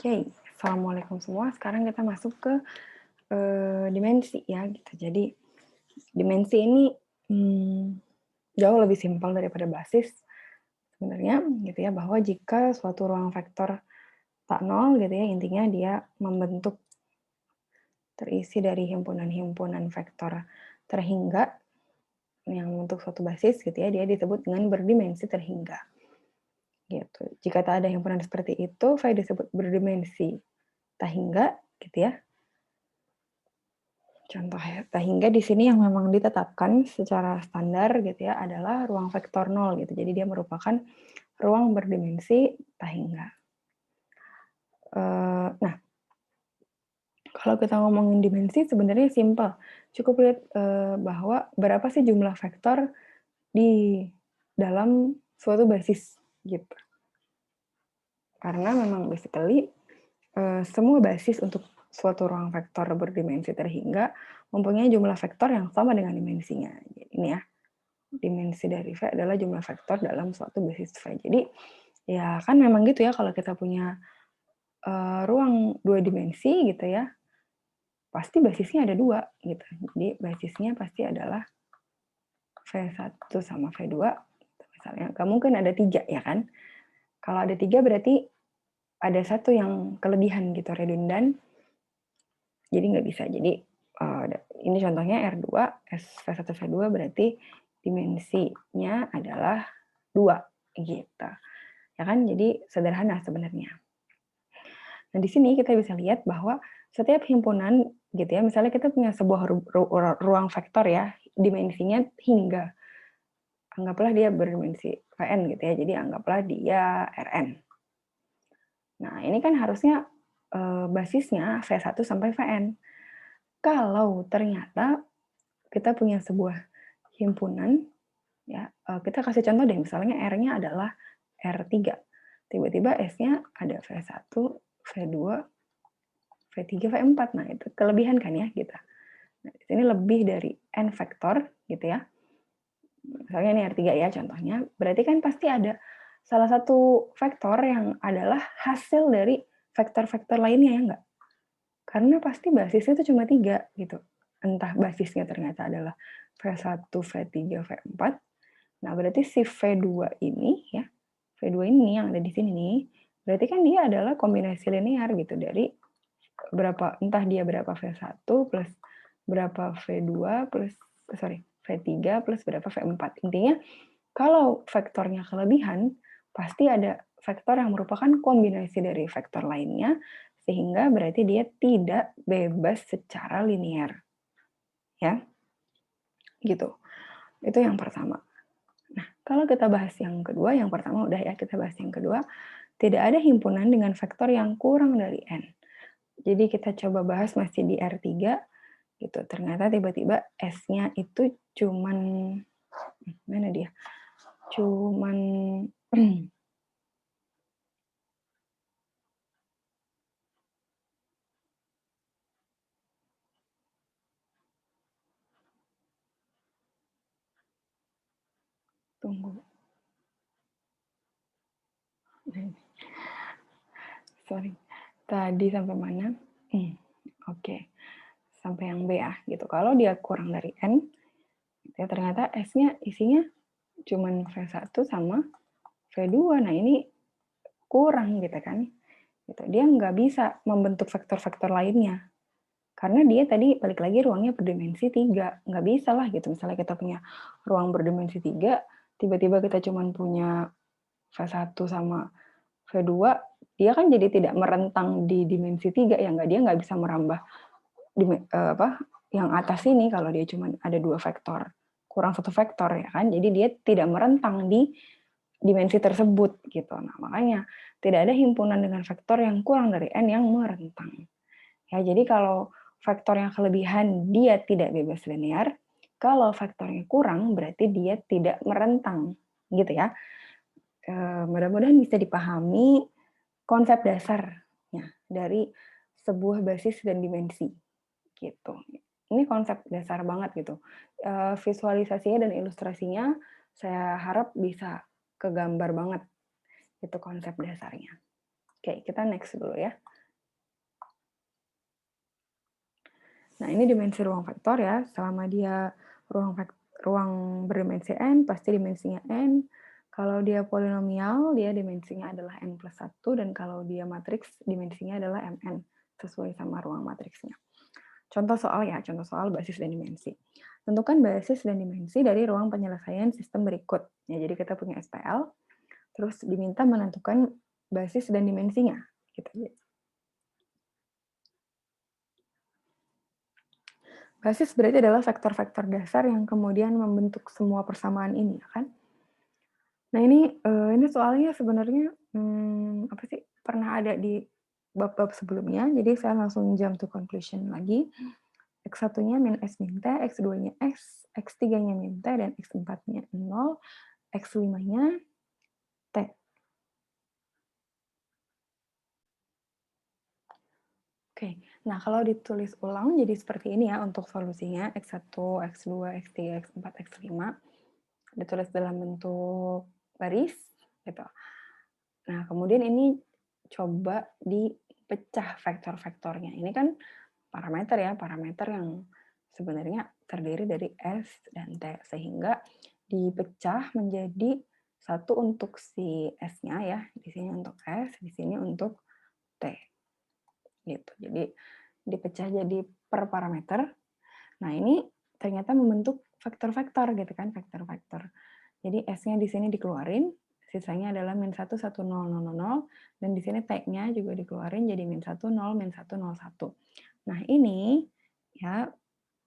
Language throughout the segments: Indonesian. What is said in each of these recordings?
Oke, assalamualaikum semua. Sekarang kita masuk ke dimensi ya, gitu. Jadi dimensi ini jauh lebih simpel daripada basis sebenarnya, gitu ya. Bahwa jika suatu ruang vektor tak nol, gitu ya, intinya dia membentuk terisi dari himpunan-himpunan vektor terhingga yang membentuk suatu basis, gitu ya. Dia disebut dengan berdimensi terhingga. Gitu. Jika tak ada himpunan seperti itu, V disebut berdimensi tak hingga, gitu ya. Contoh ya, hingga di sini yang memang ditetapkan secara standar gitu ya adalah ruang vektor 0 gitu. Jadi dia merupakan ruang berdimensi tak hingga. Nah, kalau kita ngomongin dimensi sebenarnya simpel. Cukup lihat bahwa berapa sih jumlah vektor di dalam suatu basis gitu. Karena memang basically semua basis untuk suatu ruang vektor berdimensi terhingga mempunyai jumlah vektor yang sama dengan dimensinya. Ini ya, dimensi dari V adalah jumlah vektor dalam suatu basis V. Jadi ya kan memang gitu ya, kalau kita punya ruang dua dimensi gitu ya, pasti basisnya ada dua gitu. Jadi basisnya pasti adalah V1 sama V2 misalnya. Gak mungkin ada 3 ya kan. Kalau ada 3 berarti ada satu yang kelebihan gitu, redundan. Jadi nggak bisa. Jadi ini contohnya R2, V1, V2 berarti dimensinya adalah 2 gitu. Ya kan? Jadi sederhana sebenarnya. Nah, di sini kita bisa lihat bahwa setiap himpunan gitu ya, misalnya kita punya sebuah ruang vektor ya, dimensinya hingga. Anggaplah dia berdimensi Vn gitu ya. Jadi anggaplah dia Rn. Nah, ini kan harusnya basisnya V1 sampai Vn. Kalau ternyata kita punya sebuah himpunan, ya kita kasih contoh deh, misalnya R-nya adalah R3. Tiba-tiba S-nya ada V1, V2, V3, V4. Nah, itu kelebihan kan ya kita. Nah, di sini lebih dari N vektor gitu ya. Misalnya ini R3 ya contohnya, berarti kan pasti ada salah satu vektor yang adalah hasil dari vektor-vektor lainnya ya enggak? Karena pasti basisnya itu cuma 3 gitu. Entah basisnya ternyata adalah V1, V3, V4. Nah, berarti si V2 ini ya, V2 ini yang ada di sini nih, berarti kan dia adalah kombinasi linear gitu dari berapa, entah dia berapa V1 plus berapa V2 plus V3 plus berapa V4. Intinya kalau vektornya kelebihan, pasti ada vektor yang merupakan kombinasi dari vektor lainnya, sehingga berarti dia tidak bebas secara linear. Ya, gitu. Itu yang pertama. Nah, kalau kita bahas yang kedua, yang pertama udah ya, kita bahas yang kedua, tidak ada himpunan dengan vektor yang kurang dari N. Jadi kita coba bahas masih di R3, gitu. Ternyata tiba-tiba S-nya itu cuman, mana dia? Cuman tunggu. Sorry. Tadi sampai mana? Oke. Sampai yang B ya, gitu. Kalau dia kurang dari N, ya ternyata S-nya isinya cuman V1 sama V2. Nah, ini kurang gitu kan. Gitu. Dia nggak bisa membentuk vektor-vektor lainnya. Karena dia tadi balik lagi ruangnya berdimensi 3. Nggak bisa lah gitu. Misalnya kita punya ruang berdimensi 3, tiba-tiba kita cuman punya V1 sama V2, dia kan jadi tidak merentang di dimensi 3 ya, dia nggak bisa merambah yang atas ini kalau dia cuma ada 2 vektor, kurang 1 vektor ya kan. Jadi dia tidak merentang di dimensi tersebut gitu. Nah, makanya tidak ada himpunan dengan vektor yang kurang dari N yang merentang. Ya, jadi kalau vektor yang kelebihan dia tidak bebas linear, kalau vektornya kurang berarti dia tidak merentang gitu ya. Mudah-mudahan bisa dipahami konsep dasarnya dari sebuah basis dan dimensi gitu. Ini konsep dasar banget gitu. Visualisasinya dan ilustrasinya saya harap bisa kegambar banget itu konsep dasarnya. Oke, kita next dulu ya. Nah, ini dimensi ruang vektor ya. Selama dia ruang berdimensi n, pasti dimensinya n. Kalau dia polinomial, dia dimensinya adalah n plus 1, dan kalau dia matriks, dimensinya adalah mn, sesuai sama ruang matriksnya. Contoh soal ya, contoh soal basis dan dimensi. Tentukan basis dan dimensi dari ruang penyelesaian sistem berikut. Ya, jadi kita punya SPL, terus diminta menentukan basis dan dimensinya. Gitu. Basis berarti adalah vektor-vektor dasar yang kemudian membentuk semua persamaan ini, ya kan? Nah, ini soalnya sebenarnya apa sih, pernah ada di bab-bab sebelumnya, jadi saya langsung jump to conclusion lagi. X1-nya min S min T, X2-nya X, X3-nya min T, dan X4-nya 0, X5-nya T. Oke, nah kalau ditulis ulang jadi seperti ini ya untuk solusinya, X1, X2, X3, X4, X5, ditulis dalam bentuk baris, gitu. Nah, kemudian ini coba dipecah vektor-vektornya. Ini kan parameter ya, parameter yang sebenarnya terdiri dari S dan T, sehingga dipecah menjadi satu untuk si S-nya ya, di sini untuk S, di sini untuk T. Gitu. Jadi dipecah jadi per parameter. Nah, ini ternyata membentuk vektor-vektor gitu kan, vektor-vektor. Jadi S-nya di sini dikeluarin, sisanya adalah min 1, 1, 0, 0, 0, dan di sini T-nya juga dikeluarin jadi min 1, 0, min 1, 0, 1. Nah, ini ya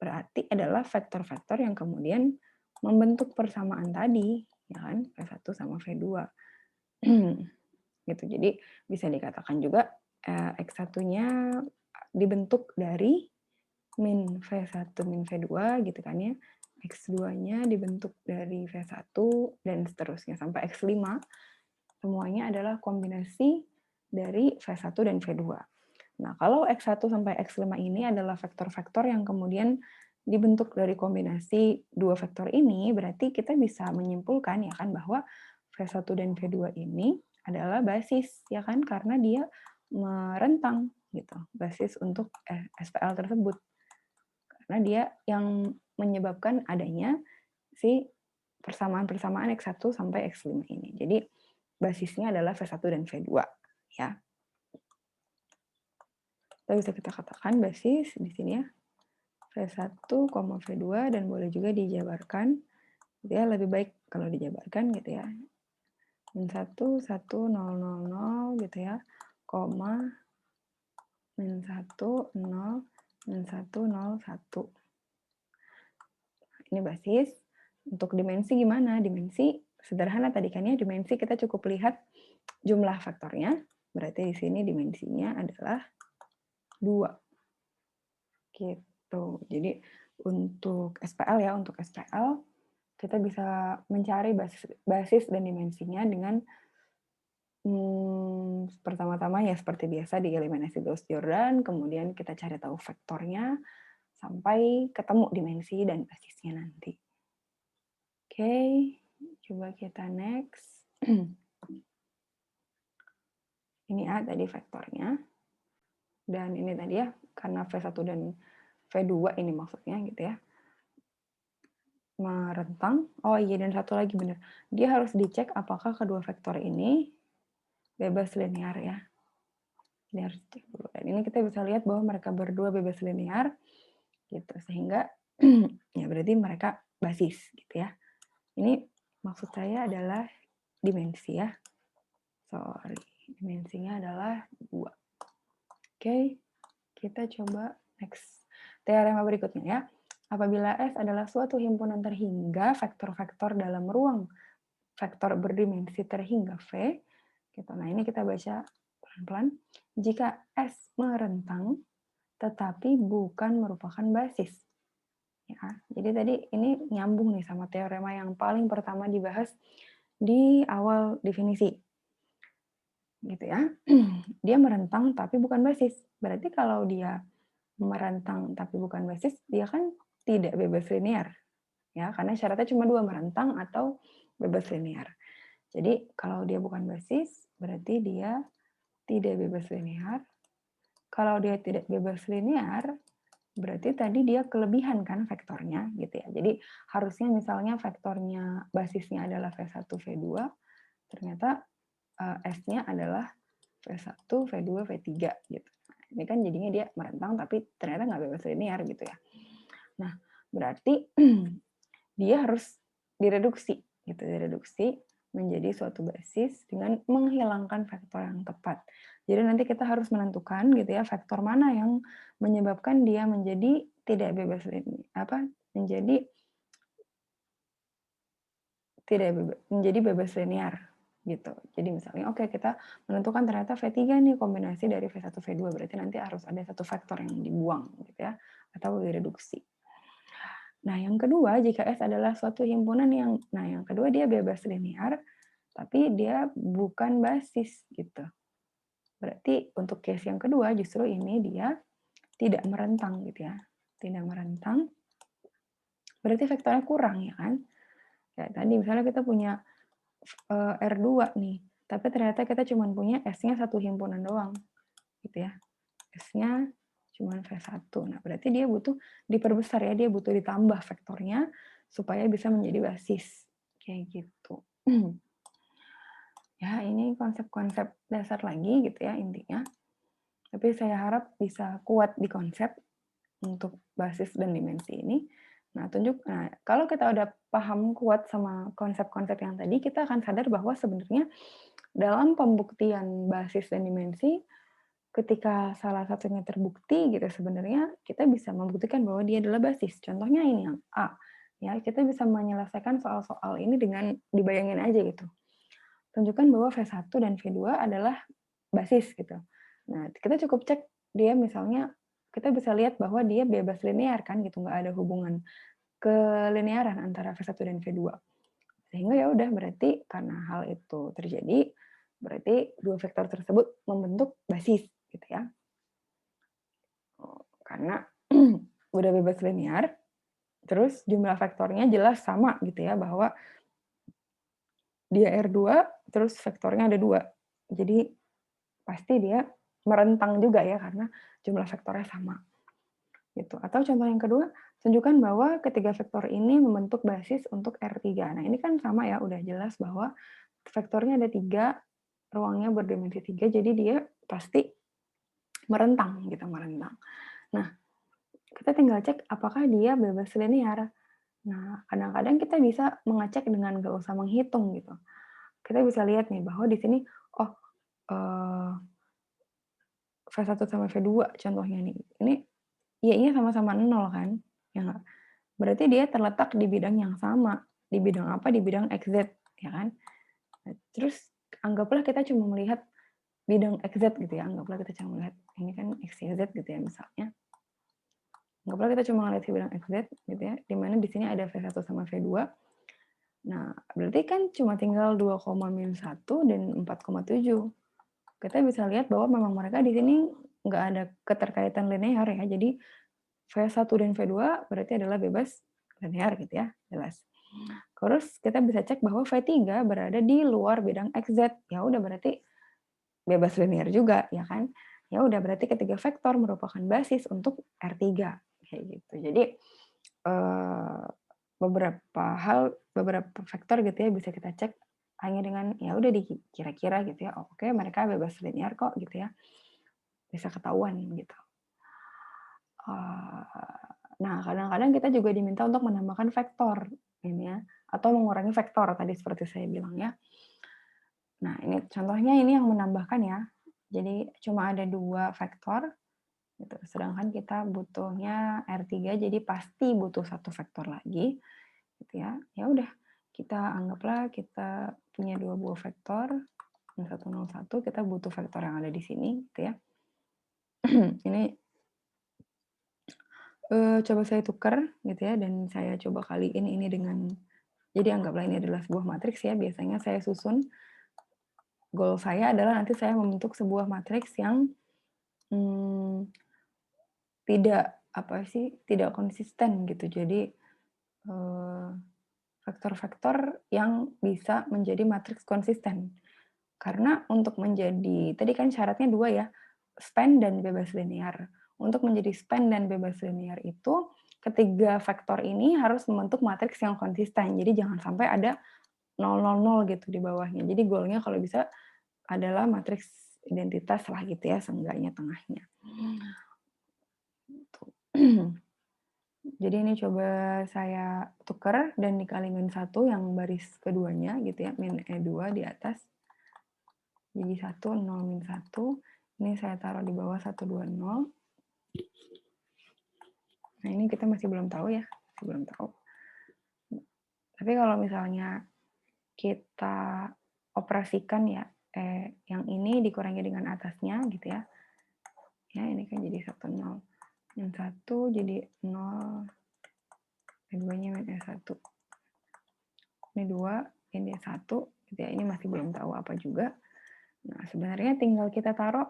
berarti adalah vektor-vektor yang kemudian membentuk persamaan tadi, ya kan, V1 sama V2. Gitu. Jadi bisa dikatakan juga X1-nya dibentuk dari min V1 min V2 gitu kan ya. X2-nya dibentuk dari V1 dan seterusnya sampai X5. Semuanya adalah kombinasi dari V1 dan V2. Nah, kalau X1 sampai X5 ini adalah vektor-vektor yang kemudian dibentuk dari kombinasi dua vektor ini, berarti kita bisa menyimpulkan ya kan bahwa V1 dan V2 ini adalah basis ya kan, karena dia merentang gitu, basis untuk SPL tersebut. Karena dia yang menyebabkan adanya si persamaan-persamaan X1 sampai X5 ini. Jadi basisnya adalah V1 dan V2 ya. Bisa kita katakan basis di sini ya, V1, V2, dan boleh juga dijabarkan. Gitu ya, lebih baik kalau dijabarkan gitu ya. Min 1, 1, 0, 0, 0 gitu ya, koma, min 1, 0, min 1, 0, 1. Ini basis. Untuk dimensi gimana? Dimensi sederhana tadi kan ya, dimensi kita cukup lihat jumlah faktornya. Berarti di sini dimensinya adalah 2. Gitu. Jadi untuk SPL ya, untuk SPL kita bisa mencari basis dan dimensinya dengan pertama-tama ya seperti biasa di eliminasi Gauss-Jordan, kemudian kita cari tahu vektornya sampai ketemu dimensi dan basisnya nanti. Oke, coba kita next. Ini A tadi vektornya. Dan ini tadi ya, karena V1 dan V2 ini maksudnya gitu ya. Merentang. Oh iya, dan satu lagi benar. Dia harus dicek apakah kedua vektor ini bebas linear ya. Ini harus dicek dulu. Dan ini kita bisa lihat bahwa mereka berdua bebas linear gitu, sehingga ya berarti mereka basis gitu ya. Ini maksud saya adalah dimensi ya. Sorry, dimensinya adalah 2. Oke, kita coba next. Teorema berikutnya ya. Apabila S adalah suatu himpunan terhingga vektor-vektor dalam ruang vektor berdimensi terhingga V, gitu. Nah, ini kita baca pelan-pelan. Jika S merentang, tetapi bukan merupakan basis. Ya, jadi tadi ini nyambung nih sama teorema yang paling pertama dibahas di awal definisi. Gitu ya. Dia merentang tapi bukan basis. Berarti kalau dia merentang tapi bukan basis, dia kan tidak bebas linear. Ya, karena syaratnya cuma 2, merentang atau bebas linear. Jadi kalau dia bukan basis, berarti dia tidak bebas linear. Kalau dia tidak bebas linear, Berarti tadi dia kelebihan kan vektornya gitu ya. Jadi harusnya misalnya vektornya basisnya adalah V1, V2, ternyata S-nya adalah V1, V2, V3 gitu. Nah, ini kan jadinya dia merentang tapi ternyata nggak bebas linear gitu ya. Nah, berarti dia harus direduksi gitu, direduksi menjadi suatu basis dengan menghilangkan vektor yang tepat. Jadi nanti kita harus menentukan gitu ya vektor mana yang menyebabkan dia menjadi tidak bebas linear, menjadi tidak bebas, menjadi bebas linear gitu. Jadi misalnya oke kita menentukan ternyata V3 nih kombinasi dari V1 V2 berarti nanti harus ada satu vektor yang dibuang gitu ya atau direduksi. Nah, yang kedua, jika S adalah suatu himpunan yang kedua dia bebas linear, tapi dia bukan basis gitu. Berarti untuk case yang kedua justru ini dia tidak merentang gitu ya. Tidak merentang, berarti vektornya kurang ya kan. Kayak tadi misalnya kita punya R2 nih, tapi ternyata kita cuma punya S-nya satu himpunan doang gitu ya. S-nya cuma V1. Nah, berarti dia butuh diperbesar ya, dia butuh ditambah vektornya supaya bisa menjadi basis. Kayak gitu. Ya, ini konsep-konsep dasar lagi gitu ya intinya. Tapi saya harap bisa kuat di konsep untuk basis dan dimensi ini. Nah, kalau kita udah paham kuat sama konsep-konsep yang tadi, kita akan sadar bahwa sebenarnya dalam pembuktian basis dan dimensi, ketika salah satunya terbukti gitu sebenarnya kita bisa membuktikan bahwa dia adalah basis. Contohnya ini yang A. Ya, kita bisa menyelesaikan soal-soal ini dengan dibayangin aja gitu. Tunjukkan bahwa V1 dan V2 adalah basis gitu. Nah, kita cukup cek dia misalnya kita bisa lihat bahwa dia bebas linear kan gitu, nggak ada hubungan kelinearan antara V1 dan V2. Sehingga ya udah berarti karena hal itu terjadi, berarti dua vektor tersebut membentuk basis gitu ya. Karena udah bebas linear, terus jumlah vektornya jelas sama gitu ya, bahwa dia R2, terus vektornya ada 2. Jadi pasti dia merentang juga ya, karena jumlah vektornya sama. Gitu. Atau contoh yang kedua, tunjukkan bahwa ketiga vektor ini membentuk basis untuk R3. Nah, ini kan sama ya, udah jelas bahwa vektornya ada 3, ruangnya berdimensi 3, jadi dia pasti merentang gitu, merentang. Nah, kita tinggal cek apakah dia bebas linear. Nah, kadang-kadang kita bisa mengecek dengan nggak usah menghitung gitu. Kita bisa lihat nih bahwa di sini, oh, V1 sama V2 contohnya nih. Ini Y-nya sama-sama 0 kan? Ya nggak? Berarti dia terletak di bidang yang sama. Di bidang apa? Di bidang XZ, ya kan? Nah, terus anggaplah kita cuma melihat bidang XZ gitu ya. Anggaplah kita cuma melihat ini kan XYZ gitu ya misalnya. Anggaplah kita cuma melihat di bidang XZ gitu ya, di mana di sini ada V1 sama V2. Nah, berarti kan cuma tinggal 2,-1 dan 4,7. Kita bisa lihat bahwa memang mereka di sini nggak ada keterkaitan linear ya. Jadi V1 dan V2 berarti adalah bebas linear gitu ya, jelas. Terus kita bisa cek bahwa V3 berada di luar bidang XZ. Ya udah berarti bebas linear juga ya kan. Ya udah berarti ketiga vektor merupakan basis untuk R3 kayak gitu. Jadi beberapa vektor gitu ya bisa kita cek hanya dengan ya udah dikira-kira gitu ya. Oh, oke, mereka bebas linear kok gitu ya. Bisa ketahuan gitu. Nah, kadang-kadang kita juga diminta untuk menambahkan vektor ini ya, atau mengurangi vektor tadi seperti saya bilang ya. Nah, ini contohnya ini yang menambahkan ya. Jadi cuma ada 2 vektor gitu. Sedangkan kita butuhnya R3 jadi pasti butuh satu vektor lagi gitu ya. Ya udah, kita anggaplah kita punya 2 buah vektor 1, 0, 1, kita butuh vektor yang ada di sini gitu ya. Ini coba saya tukar gitu ya, dan saya coba kaliin ini dengan, jadi anggaplah ini adalah sebuah matriks ya, biasanya saya susun, goal saya adalah nanti saya membentuk sebuah matriks yang tidak konsisten gitu. Jadi vektor-vektor yang bisa menjadi matriks konsisten. Karena untuk menjadi, tadi kan syaratnya 2 ya, span dan bebas linear. untuk menjadi span dan bebas linear itu ketiga vektor ini harus membentuk matriks yang konsisten. Jadi jangan sampai ada 000 gitu di bawahnya. Jadi goalnya kalau bisa adalah matriks identitas lah gitu ya, seenggaknya tengahnya. Jadi ini coba saya tuker dan dikali min 1 yang baris keduanya gitu ya, min E2 di atas. Jadi 1, 0, min 1. Ini saya taruh di bawah 120. Nah ini kita masih belum tahu ya, masih belum tahu. Tapi kalau misalnya kita operasikan ya, yang ini dikurangi dengan atasnya gitu ya. Ya ini kan jadi 10. Min 1 jadi 0. E2-nya min E1. Ini 2, ini 1. Gitu ya. Ini masih belum tahu apa juga. Nah, sebenarnya tinggal kita taruh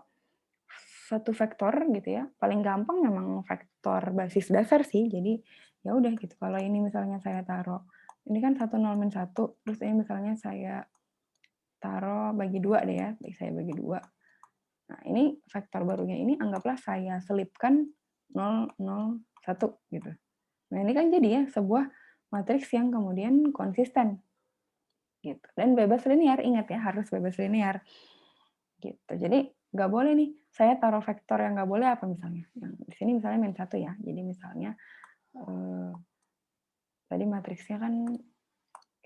satu vektor gitu ya. Paling gampang memang vektor basis dasar sih. Jadi ya udah gitu. Kalau ini misalnya saya taruh, ini kan 1 0 min 1, terus ini misalnya saya taruh bagi 2 deh ya. Saya bagi 2. Nah, ini vektor barunya ini anggaplah saya selipkan 0 0 1 gitu. Nah, ini kan jadi ya sebuah matriks yang kemudian konsisten gitu. Dan bebas linear, ingat ya, harus bebas linear. Gitu. Jadi nggak boleh nih, saya taruh vektor yang nggak boleh apa misalnya. Yang di sini misalnya min 1 ya. Jadi misalnya tadi matriksnya kan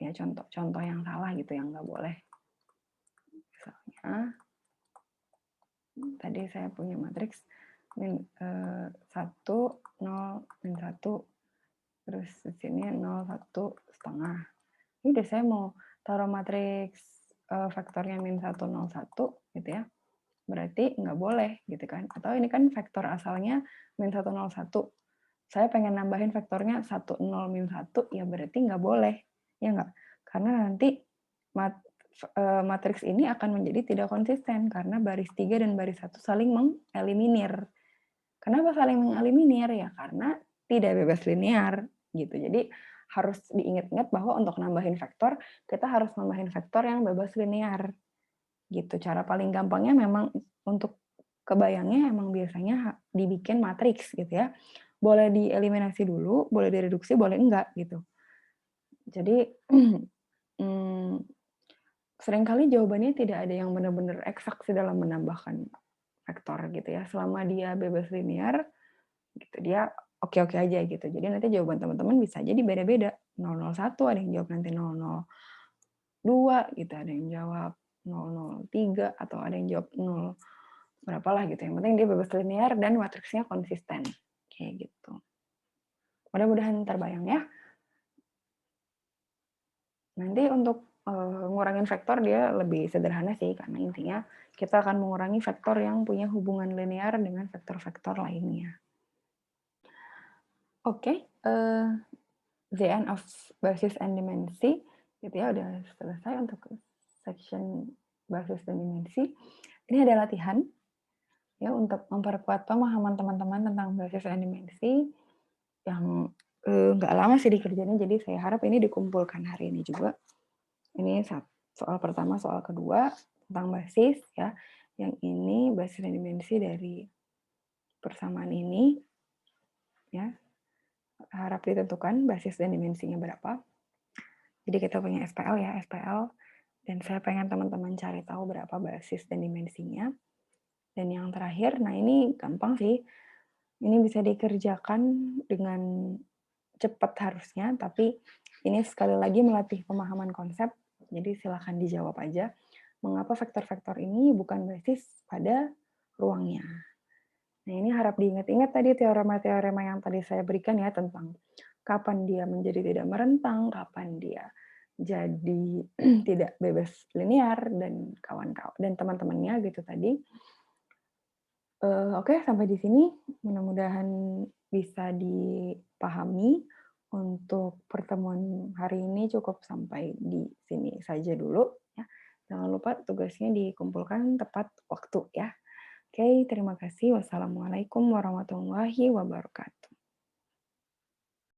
ya contoh yang salah gitu yang nggak boleh. Misalnya tadi saya punya matriks min 1 0 min 1 terus di sini 0 1 setengah. Ini udah saya mau taruh matriks vektornya min 1 0 1 gitu ya. Berarti nggak boleh gitu kan. Atau ini kan vektor asalnya min 1 0 1. Saya pengen nambahin vektornya 1 0 min 1 ya berarti nggak boleh. Ya nggak? Karena nanti matriks ini akan menjadi tidak konsisten karena baris 3 dan baris 1 saling mengeliminir. Kenapa saling mengeliminir? Ya karena tidak bebas linear gitu. Jadi harus diingat-ingat bahwa untuk nambahin vektor, kita harus nambahin vektor yang bebas linear. Gitu. Cara paling gampangnya memang untuk kebayangnya emang biasanya dibikin matriks gitu ya. Boleh dieliminasi dulu, boleh direduksi, boleh enggak gitu. Jadi seringkali jawabannya tidak ada yang benar-benar eksak sih dalam menambahkan vektor gitu ya. Selama dia bebas linear, gitu dia oke-oke aja gitu. Jadi nanti jawaban teman-teman bisa jadi beda-beda. 001 ada yang jawab nanti 002 gitu, ada yang jawab 003 atau ada yang jawab 0 berapalah gitu. Yang penting dia bebas linear dan matriksnya konsisten. Kayak gitu. Mudah-mudahan terbayang ya. Nanti untuk ngurangin vektor dia lebih sederhana sih, karena intinya kita akan mengurangi vektor yang punya hubungan linear dengan vektor-vektor lainnya. Oke, the end of basis and dimensi, gitu ya, udah selesai untuk section basis dan dimensi. Ini ada latihan ya untuk memperkuat pemahaman teman-teman tentang basis dan dimensi yang nggak lama sih dikerjain, jadi saya harap ini dikumpulkan hari ini juga. Ini soal pertama, soal kedua tentang basis ya. Yang ini basis dan dimensi dari persamaan ini ya. Harap ditentukan basis dan dimensinya berapa. Jadi kita punya SPL ya, SPL. Dan saya pengen teman-teman cari tahu berapa basis dan dimensinya. Dan yang terakhir, nah ini gampang sih. Ini bisa dikerjakan dengan cepat harusnya, tapi ini sekali lagi melatih pemahaman konsep. Jadi silakan dijawab aja. Mengapa vektor-vektor ini bukan basis pada ruangnya? Nah, ini harap diingat-ingat tadi teorema-teorema yang tadi saya berikan ya tentang kapan dia menjadi tidak merentang, kapan dia jadi tidak bebas linear dan kawan-kawan dan teman-temannya gitu tadi. Oke, sampai di sini mudah-mudahan bisa dipahami. Untuk pertemuan hari ini cukup sampai di sini saja dulu ya. Jangan lupa tugasnya dikumpulkan tepat waktu ya. Oke, terima kasih. Wassalamualaikum warahmatullahi wabarakatuh.